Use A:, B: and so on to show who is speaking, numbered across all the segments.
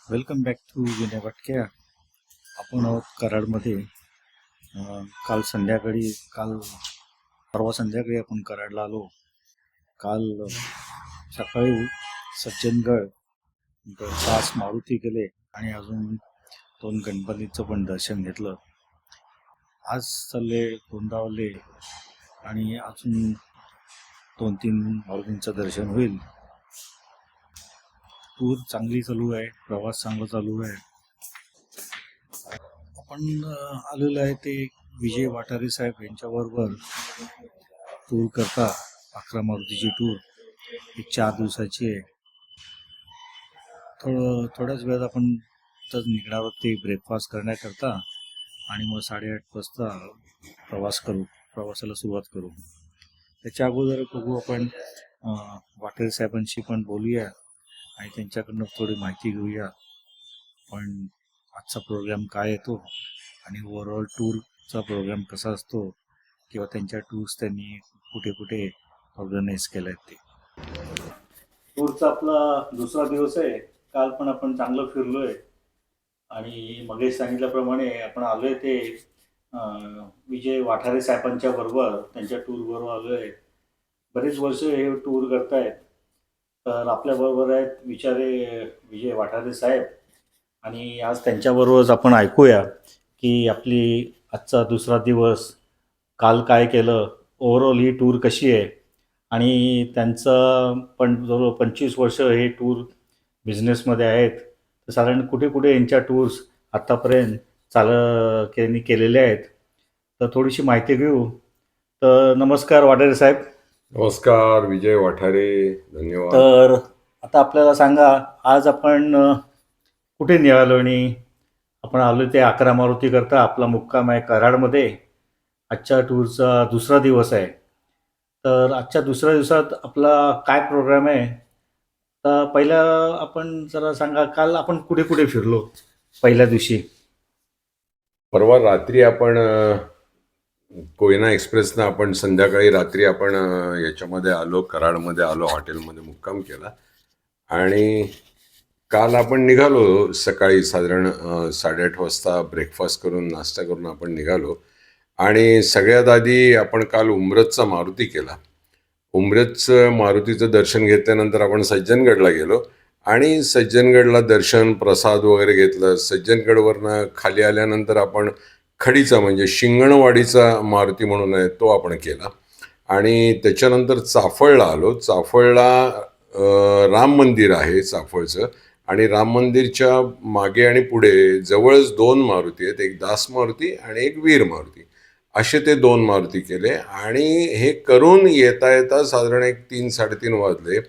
A: Welcome back to Vinay भटक्या. आपण आहोत कराडमध्ये. परवा संध्याकाळी आपण कराडला आलो. काल सकाळी सज्जनगड, पाच मारुती केले आणि अजून 2 गणपतीचं पण दर्शन घेतलं. आज चालले गोंदावले आणि अजून 2-3 मारुतींचं दर्शन होईल. टूर चांगली चालू आहे, प्रवास चांगला चालू आहे. आपण आलेलो आहे ते विजय वाठारे साहेब यांच्याबरोबर टूर करता. 11 मारुतीची टूर ही 4 दिवसाची आहे. थोड्याच वेळात आपण तर निघणार आहोत ते ब्रेकफास्ट करण्याकरता आणि मग 8:30 वाजता प्रवासाला सुरुवात करू. त्याच्या अगोदर बघू आपण वाठारे साहेबांशी पण बोलूया आणि त्यांच्याकडनं थोडी माहिती घेऊया. पण आजचा प्रोग्राम काय येतो आणि ओव्हरऑल टूरचा प्रोग्राम कसा असतो किंवा त्यांच्या टूर्स त्यांनी कुठे कुठे ऑर्गनाईज केल्या आहेत ते. टूरचा आपला दुसरा दिवस आहे. काल पण आपण चांगलं फिरलोय आणि मगेश सांगितल्याप्रमाणे आपण आलोय ते विजय वाठारे साहेबांच्या बरोबर, त्यांच्या टूर बरोबर आलोय. बरेच वर्ष हे टूर करतायत. तर आपल्याबरोबर आहेत विजय वाठारे साहेब आणि आज त्यांच्याबरोबरच आपण ऐकूया की आपली आजचा दुसरा दिवस, काल काय केलं, ओव्हरऑल ही टूर कशी आहे आणि त्यांचं पण जवळ 25 वर्ष हे टूर बिझनेसमध्ये आहेत. तर साधारण कुठे कुठे यांच्या टूर्स आत्तापर्यंत त्यांनी केलेल्या आहेत. तर थोडीशी माहिती घेऊ. तर नमस्कार वाठारे साहेब.
B: नमस्कार विजय वाठारे, धन्यवाद.
A: तर आता आपल्याला सांगा, आज आपण कुठे निघालो आणि आपण आलो ते 11 मारुती करता. आपला मुक्काम आहे कराडमध्ये. आजच्या टूरचा दुसरा दिवस आहे. तर आजच्या दुसऱ्या दिवसात आपला काय प्रोग्राम आहे? तर पहिला आपण जरा सांगा, काल आपण कुठे कुठे फिरलो पहिल्या दिवशी?
B: परवा रात्री आपण कोयना एक्सप्रेसनं आपण संध्याकाळी रात्री आपण याच्यामध्ये आलो, कराडमध्ये आलो, हॉटेलमध्ये मुक्काम केला आणि काल आपण निघालो सकाळी साधारण 8:30 वाजता ब्रेकफास्ट करून, नाश्ता करून आपण निघालो आणि सगळ्यात आधी आपण काल उंब्रजचा मारुती केला. उंब्रजचं मारुतीचं दर्शन घेतल्यानंतर आपण सज्जनगडला गेलो आणि सज्जनगडला दर्शन प्रसाद वगैरे घेतलं. सज्जनगडवरनं खाली आल्यानंतर आपण खडीचा म्हणजे शिंगणवाडीचा मारुती म्हणून आहे तो आपण केला आणि त्याच्यानंतर चाफळला आलो. चाफळला राम मंदिर आहे चाफळचं आणि राम मंदिरच्या मागे आणि पुढे जवळच 2 मारुती आहेत, एक दास मारुती आणि एक वीर मारुती. असे ते 2 मारुती केले आणि हे करून येता येता साधारण एक 3-3:30 वाजले.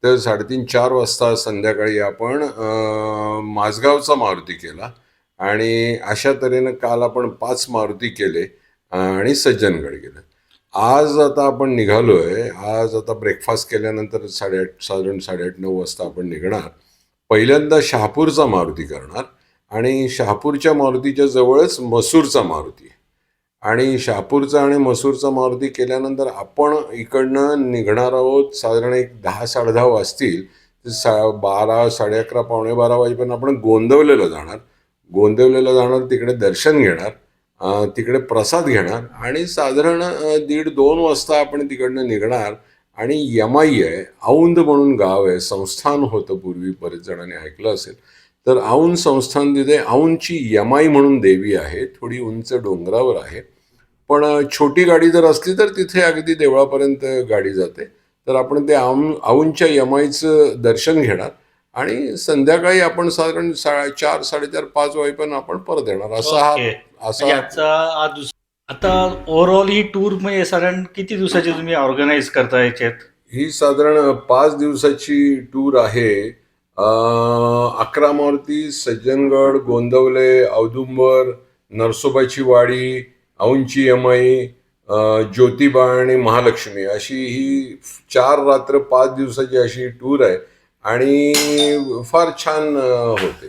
B: तर 3:30-4 वाजता संध्याकाळी आपण माझगावचा मारुती केला आणि अशा तऱ्हेनं काल आपण 5 मारुती केले आणि सज्जनगड गेलं. आज आता आपण निघालोय. आज आता ब्रेकफास्ट केल्यानंतर साधारण 8:30-9 वाजता आपण निघणार. पहिल्यांदा शहापूरचा मारुती करणार आणि शहापूरच्या मारुतीच्या जवळच मसूरचा मारुती आणि शहापूरचा आणि मसूरचा मारुती केल्यानंतर आपण इकडनं निघणार आहोत. साधारण एक 10-10:30 वाजतील. 12, 11:30, पावणे 12 वाजेपर्यंत आपण गोंदवलेला जाणार. तिकडे दर्शन घेणार, तिकडे प्रसाद घेणार आणि साधारण 1:30-2 वाजता आपण तिकडनं निघणार आणि यमाई आहे, औंध म्हणून गाव आहे, संस्थान होतं पूर्वी, बरेच जणांनी ऐकलं असेल. तर औंध संस्थान, तिथे औंधची यमाई म्हणून देवी आहे, थोडी उंच डोंगरावर आहे. पण छोटी गाडी जर असली तर तिथे अगदी देवळापर्यंत गाडी जाते. तर आपण ते औंधच्या यमाईचं दर्शन घेणार आणि संध्याकाळी आपण साधारण 4, 4:30, 5 वाजेपर्यंत आपण परत येणार.
A: आता ओव्हरऑल ही टूर म्हणजे साधारण किती दिवसाची तुम्ही ऑर्गनाईज करता याच्यात?
B: ही साधारण 5 दिवसाची टूर आहे. 11 मारुती, सज्जनगड, गोंदवले, औदुंबर, नरसोबाची वाडी, औंधची यमाई, ज्योतिबा आणि महालक्ष्मी, अशी ही 4 रात्र 5 दिवसाची अशी टूर आहे आणि फार छान होते.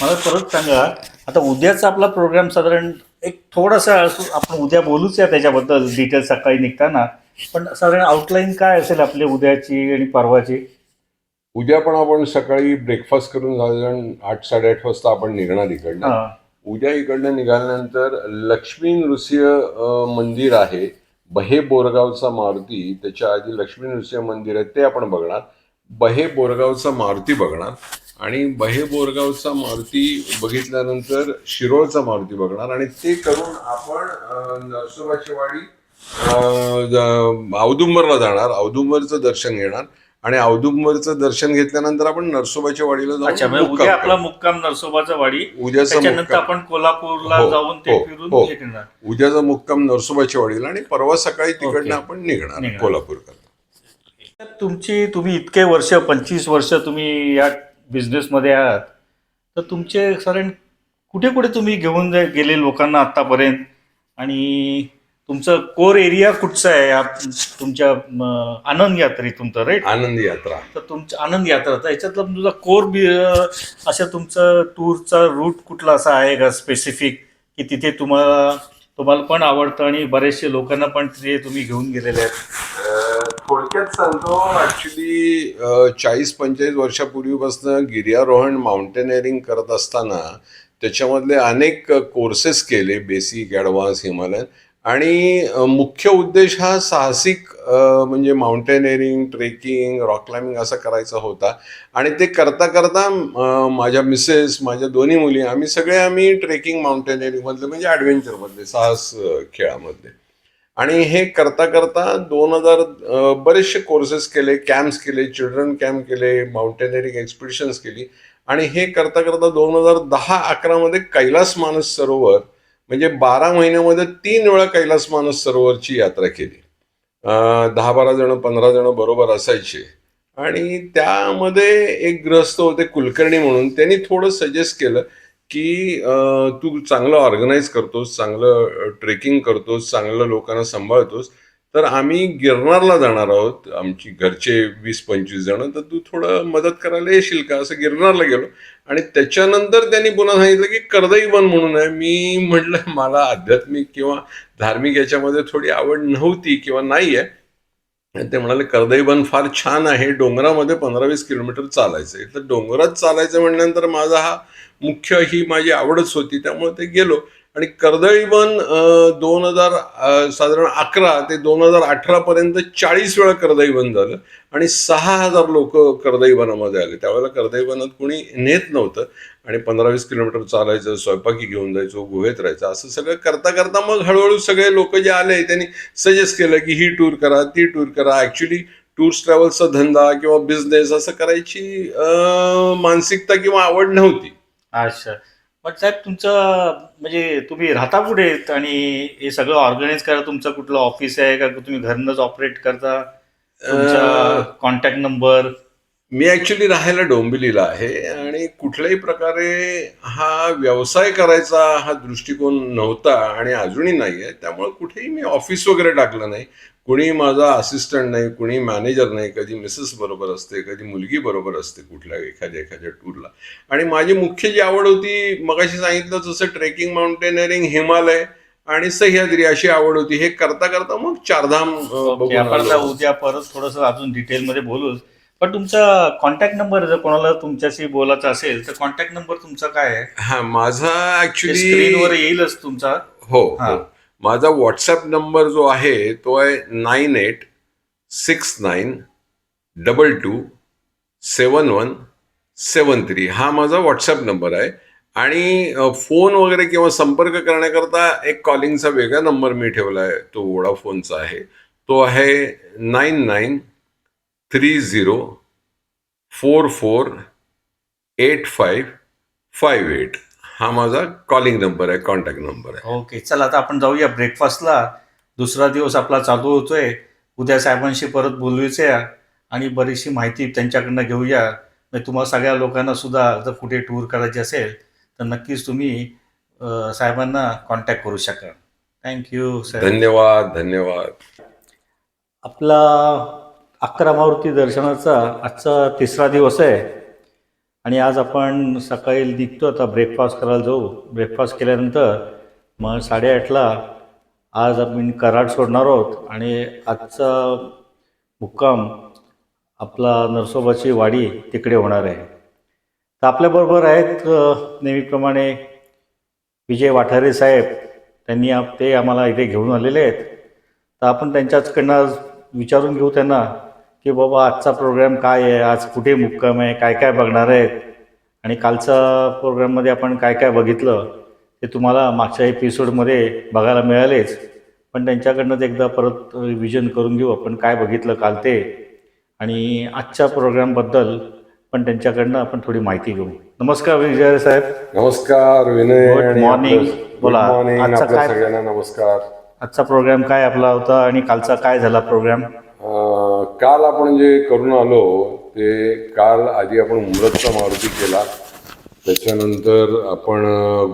A: मला परत सांगा, आता उद्याचा आपला प्रोग्राम साधारण एक थोडासा आपण उद्या बोलूच या त्याच्याबद्दल डिटेल सकाळी निघताना. पण साधारण आउटलाईन काय असेल आपली उद्याची आणि परवाची?
B: उद्या पण आपण सकाळी ब्रेकफास्ट करून साधारण 8-8:30 वाजता आपण निघणार इकडनं.
A: हा.
B: उद्या इकडनं निघाल्यानंतर लक्ष्मी नृसिंह मंदिर आहे, बहे बोरगावचा मारुती, त्याच्या आधी लक्ष्मी नृसिंह मंदिर आहे ते आपण बघणार. बहे बोरगावचा मारुती बघणार आणि बहे बोरगावचा मारुती बघितल्यानंतर शिरोळचा मारुती बघणार आणि ते करून आपण नरसोबाची वाडी औदुंबरला जाणार, औदुंबरचं दर्शन घेणार आणि औदुंबरचं दर्शन घेतल्यानंतर आपण नरसोबाच्या वाडीला
A: अच्छा,
B: जाऊन
A: म्हणजे
B: मुक्काम
A: उद्या आपला
B: करू.
A: मुक्काम नरसोबाचा वाडी,
B: उद्याचा
A: त्याच्यानंतर
B: मुक्काम
A: आपण कोल्हापूरला
B: हो
A: जाऊन ते
B: हो
A: फिरून
B: हो
A: हे करणार.
B: उद्याचा मुक्काम नरसोबाच्या वाडीला आणि परवा सकाळी तिकडनं
A: ओके.
B: आपण निघणार
A: निघणार.
B: कोल्हापूरकडे.
A: तुम्ही इतके वर्ष 25 वर्ष तुम्ही या बिझनेसमध्ये आहात, तर तुमचे साधारण कुठे कुठे तुम्ही घेऊन गेले लोकांना आतापर्यंत, आणि तुमचं कोर एरिया कुठचा आहे तुमच्या आनंद यात्रेत तुमचं, राईट?
B: आनंदी यात्रा
A: तर तुमचं आनंद यात्रा, तर याच्यातला तुझा कोर असं तुमचं टूरचा रूट कुठला असा आहे का स्पेसिफिक, की तिथे तुम्हाला पण आवडतं आणि बरेचसे लोकांना पण तिथे तुम्ही घेऊन गेलेले आहेत?
B: थोडक्यात सांगतो, ऍक्च्युली 40-45 वर्षापूर्वीपासून गिर्यारोहण माउंटेनिअरिंग करत असताना त्याच्यामधले अनेक कोर्सेस केले, बेसिक, ॲडव्हान्स, हिमालयन, आणि मुख्य उद्देश हा साहसिक म्हणजे माउंटेनिअरिंग, ट्रेकिंग, रॉक क्लाइम्बिंग असा करायचा होता. आणि ते करता करता माझ्या मिसेस, माझ्या दोन्ही मुली, आम्ही ट्रेकिंग माउंटेनिअरिंगमधले म्हणजे ॲडव्हेंचरमधले, साहस खेळामधले. आणि हे करता करता 2000 बरेचसे कोर्सेस केले, कॅम्प्स केले, चिल्ड्रन कॅम्प केले, माउंटेनिअरिंग एक्सपिडिशन्स केली. आणि हे करता करता 2010-11 मध्ये कैलास मानस सरोवर, म्हणजे 12 महिन्यामध्ये 3 वेळा कैलास मानस सरोवरची यात्रा केली. 10-12 जण, 15 जण बरोबर असायचे. आणि त्यामध्ये एक गृहस्थ होते कुलकर्णी म्हणून, त्यांनी थोडं सजेस्ट केलं की तू चांगलं ऑर्गनाईज करतोस, चांगलं ट्रेकिंग करतोस, चांगलं लोकांना सांभाळतोस, तर आम्ही गिरनारला जाणार आहोत, आमची घरचे 20-25 जण, तर तू थोडं मदत करायला येशील का, असं गिरनारला गेलो. आणि त्याच्यानंतर त्यांनी पुन्हा सांगितलं की कर्दई वन म्हणून आहे. मी म्हटलं मला आध्यात्मिक किंवा धार्मिक याच्यामध्ये थोडी आवड नव्हती किंवा नाही आहे. आणि ते म्हणाले कर्दैवन फार छान आहे, डोंगरामध्ये 15-20 किलोमीटर चालायचं आहे. तर डोंगरात चालायचं म्हणल्यानंतर माझा हा मुख्य ही माझी आवडच होती, त्यामुळे ते गेलो. आणि कर्दैवन साधारण 11 ते 2018 पर्यंत 40 वेळा कर्दैवन झालं आणि 6,000 लोक कर्दैवनामध्ये आले. त्यावेळेला कर्दैवनात कोणी नेत नव्हतं आणि 15-20 किलोमीटर चालायचं, स्वयंपाकी घेऊन जायचो, गुहेत राहायचं, असं सगळं करता करता मग हळूहळू सगळे लोक जे आले त्यांनी सजेस्ट केलं की ही टूर करा, ती टूर करा. ऍक्च्युली टूर्स ट्रॅव्हल्सचा धंदा किंवा बिझनेस असं करायची मानसिकता किंवा आवड नव्हती.
A: अच्छा. पण साहेब तुमचं म्हणजे तुम्ही राहता कुठे आहेत, आणि हे सगळं ऑर्गनाईज करा, तुमचं कुठलं ऑफिस आहे का तुम्ही घरनंच ऑपरेट करता? तुमचा कॉन्टॅक्ट नंबर?
B: मी ऍक्च्युली राहायला डोंबिवलीला आहे आणि कुठल्याही प्रकारे हा व्यवसाय करायचा हा दृष्टिकोन नव्हता आणि अजूनही नाही आहे. त्यामुळे कुठेही मी ऑफिस वगैरे टाकलं नाही, कुणी माझा असिस्टंट नाही, कुणी मॅनेजर नाही. कधी मिसेस बरोबर असते, कधी मुलगी बरोबर असते कुठल्या एखाद्या टूरला. आणि माझी मुख्य जी आवड होती, मगाशी सांगितलं तसं, ट्रेकिंग, माउंटेनिअरिंग, हिमालय आणि सह्याद्री अशी आवड होती. हे करता करता मग चारधाम
A: ओके,
B: बघून
A: आपण आता
B: आलो.
A: उद्या परत थोडंसं अजून डिटेलमध्ये बोलूच. पण तुमचा कॉन्टॅक्ट नंबर जर कोणाला तुमच्याशी बोलायचं असेल तर कॉन्टॅक्ट नंबर तुमचा काय आहे?
B: हा, माझा
A: ते
B: ऍक्च्युली
A: स्क्रीनवर येईलच तुमचा.
B: हो
A: हा.
B: हो, माझा व्हॉट्सअप नंबर जो आहे तो आहे 9869227173. हा माझा व्हॉट्सअप नंबर आहे. आणि फोन वगैरे किंवा संपर्क करण्याकरता एक कॉलिंगचा वेगळा नंबर मी ठेवला आहे, तो वोडाफोनचा आहे. तो आहे 9930448558. हा माझा कॉलिंग नंबर आहे, कॉन्टॅक्ट नंबर आहे.
A: ओके, चला आता आपण जाऊया ब्रेकफास्टला. दुसरा दिवस आपला चालू होतोय. उद्या साहेबांशी परत बोलूया आणि बरीचशी माहिती त्यांच्याकडनं घेऊया. म्हणजे तुम्हाला सगळ्या लोकांना सुद्धा जर कुठे टूर करायची असेल तर नक्कीच तुम्ही साहेबांना कॉन्टॅक्ट करू शकाल. थँक्यू साहेब.
B: धन्यवाद.
A: आपला 11 मारुती दर्शनाचा आजचा तिसरा दिवस आहे आणि आज आपण सकाळी निघतो, आता ब्रेकफास्ट करायला जाऊ. ब्रेकफास्ट केल्यानंतर मग 8:30ला आज आपण कराड सोडणार आहोत आणि आजचा मुक्काम आपला नरसोबाची वाडी तिकडे होणार आहे. तर आपल्याबरोबर आहेत नेहमीप्रमाणे विजय वाठारे साहेब. ते आम्हाला इथे घेऊन आलेले आहेत. तर आपण त्यांच्याचकडनं आज विचारून घेऊ त्यांना की बाबा आजचा प्रोग्राम काय आहे, आज कुठे मुक्काम आहे, काय काय बघणार आहेत आणि कालचा प्रोग्राममध्ये आपण काय काय बघितलं ते तुम्हाला मागच्या एपिसोडमध्ये बघायला मिळालेच. पण त्यांच्याकडनंच एकदा परत रिव्हिजन करून घेऊ आपण काय बघितलं काल ते, आणि आजच्या प्रोग्रामबद्दल पण त्यांच्याकडनं आपण थोडी माहिती घेऊ. नमस्कार विजय साहेब.
B: नमस्कार विनय.
A: Good
B: आणि
A: morning.
B: आपलं-
A: बोला.
B: Good morning.
A: आजचा
B: आपल्या
A: काय-
B: सगळ्यांना नमस्कार.
A: आजचा प्रोग्राम काय आपला होता आणि कालचा काय झाला प्रोग्राम?
B: काल आपण जे करून आलो ते काल आधी आपण उमरतचा मारुती केला, त्याच्यानंतर आपण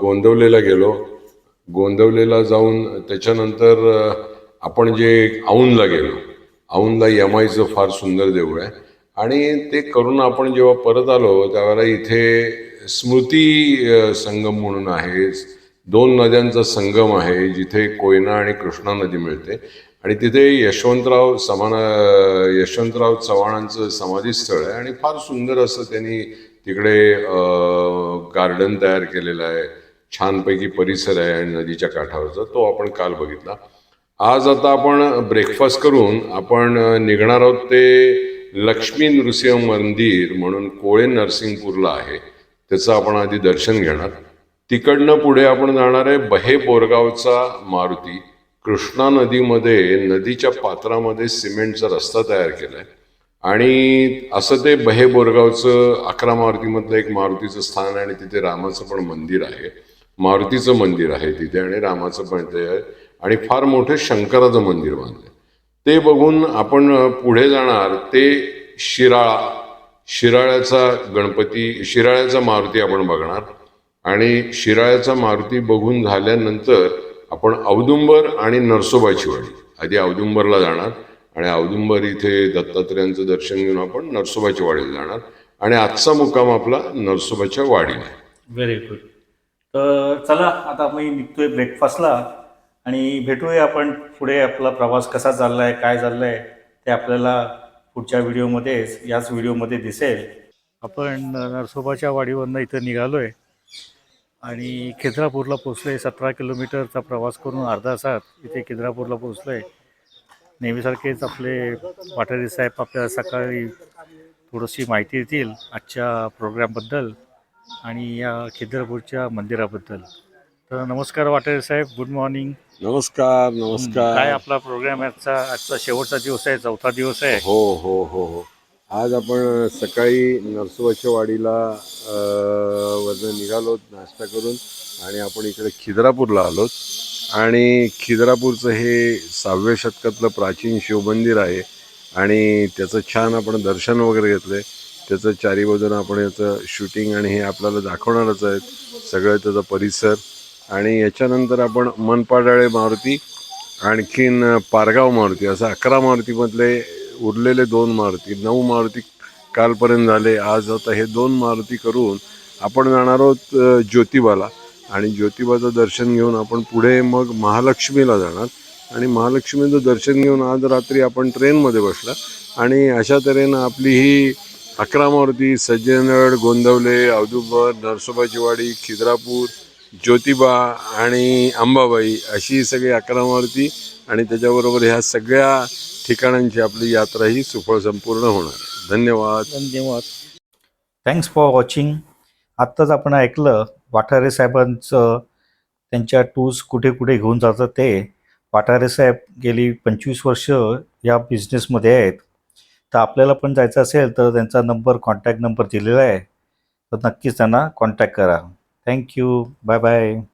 B: गोंदवलेला गेलो. गोंदवलेला जाऊन त्याच्यानंतर आपण जे औंधला गेलो. औंधला यमाईचं फार सुंदर देऊळ आहे. आणि ते करून आपण जेव्हा परत आलो त्यावेळेला इथे स्मृती संगम म्हणून आहे. 2 नद्यांचा संगम आहे जिथे कोयना आणि कृष्णा नदी मिळते. आणि तिथे यशवंतराव चव्हाणांचं समाधीस्थळ आहे आणि फार सुंदर असं त्यांनी तिकडे गार्डन तयार केलेलं आहे. छानपैकी परिसर आहे आणि नदीच्या काठावरचा तो आपण काल बघितला. आज आता आपण ब्रेकफास्ट करून आपण निघणार आहोत ते लक्ष्मी नृसिंह मंदिर म्हणून कोळे नरसिंगपूरला आहे, त्याचं आपण आधी दर्शन घेणार. तिकडनं पुढे आपण जाणार आहे बहे बोरगावचा मारुती. कृष्णा नदीमध्ये नदीच्या पात्रामध्ये सिमेंटचा रस्ता तयार केलाय आणि असं ते बहे बोरगावचं 11 मारुतीमधलं एक मारुतीचं स्थान आहे आणि तिथे रामाचं पण मंदिर आहे. मारुतीचं मंदिर आहे तिथे आणि रामाचं पण ते आहे आणि फार मोठे शंकराचं मंदिर बांधलंय. ते बघून आपण पुढे जाणार ते शिराळ्याचा मारुती आपण बघणार. आणि शिराळ्याचा मारुती बघून झाल्यानंतर आपण औदुंबर आणि नरसोबाची वाडी, आधी औदुंबरला जाणार आणि औदुंबर इथे दत्तात्रेयांचं दर्शन घेऊन आपण नरसोबाच्या वाडीला जाणार आणि आजचा मुक्काम आपला नरसोबाच्या वाडीला.
A: Very good. तर चला आता मी निघतोय ब्रेकफास्टला आणि भेटूया आपण पुढे. आपला प्रवास कसा चालला आहे, काय चाललं आहे ते आपल्याला पुढच्या व्हिडिओमध्येच, याच व्हिडिओमध्ये दिसेल. आपण नरसोबाच्या वाडीवरनं इथं निघालो आहे आणि खिद्रापूरला पोचलो आहे. 17 किलोमीटरचा प्रवास करून अर्धा तासात इथे खिद्रापूरला पोचलो आहे. नेहमीसारखेच आपले वाठारे साहेब आपल्याला सकाळी थोडीशी माहिती देतील आजच्या प्रोग्रामबद्दल आणि या खिद्रापूरच्या मंदिराबद्दल. तर नमस्कार वाठारे साहेब, गुड मॉर्निंग.
B: नमस्कार
A: काय
B: नमस्कार.
A: आपला प्रोग्राम आजचा शेवटचा दिवस आहे, 4था दिवस आहे.
B: हो हो हो हो. आज आपण सकाळी नरसोबाच्या वाडीला वरनं निघालो नाश्ता करून आणि आपण इकडे खिद्रापूरला आलोत. आणि खिद्रापूरचं हे 6व्या शतकातलं प्राचीन शिवमंदिर आहे आणि त्याचं छान आपण दर्शन वगैरे घेतलंय. त्याचं चारी बाजूनं आपण याचं शूटिंग आणि हे आपल्याला दाखवणारच आहेत सगळं त्याचा परिसर. आणि याच्यानंतर आपण मनपाडाळे मारुती, आणखीन पारगाव मारुती, असं 11 मारुतीमधले उरलेले 2 मारुती, 9 मारुती कालपर्यंत झाले. आज आता हे 2 मारुती करून आपण जाणार आहोत ज्योतिबाला आणि ज्योतिबाचं दर्शन घेऊन आपण पुढे मग महालक्ष्मीला जाणार आणि महालक्ष्मीचं दर्शन घेऊन आज रात्री आपण ट्रेनमध्ये बसला आणि अशा तऱ्हेनं आपली ही 11 मारुती सज्जनगड, गोंदवले, औदुंबर, नरसोबाची वाडी, खिद्रापूर, ज्योतिबा आणि अंबाबाई अशी सगळी 11 मारुती आणि त्याच्याबरोबर ह्या सगळ्या ठिकाणांची आपली यात्रा ही सुफळ संपूर्ण होणार. धन्यवाद.
A: धन्यवाद. Thanks for watching. आत्ताच आपण ऐकलं वाठारे साहेबांचं, त्यांच्या टूर्स कुठे कुठे घेऊन जातात ते. वाठारे साहेब गेली 25 वर्ष या बिझनेसमध्ये आहेत. तर आपल्याला पण जायचं असेल तर त्यांचा कॉन्टॅक्ट नंबर दिलेला आहे, तर नक्कीच त्यांना कॉन्टॅक्ट करा. थँक्यू. Bye bye.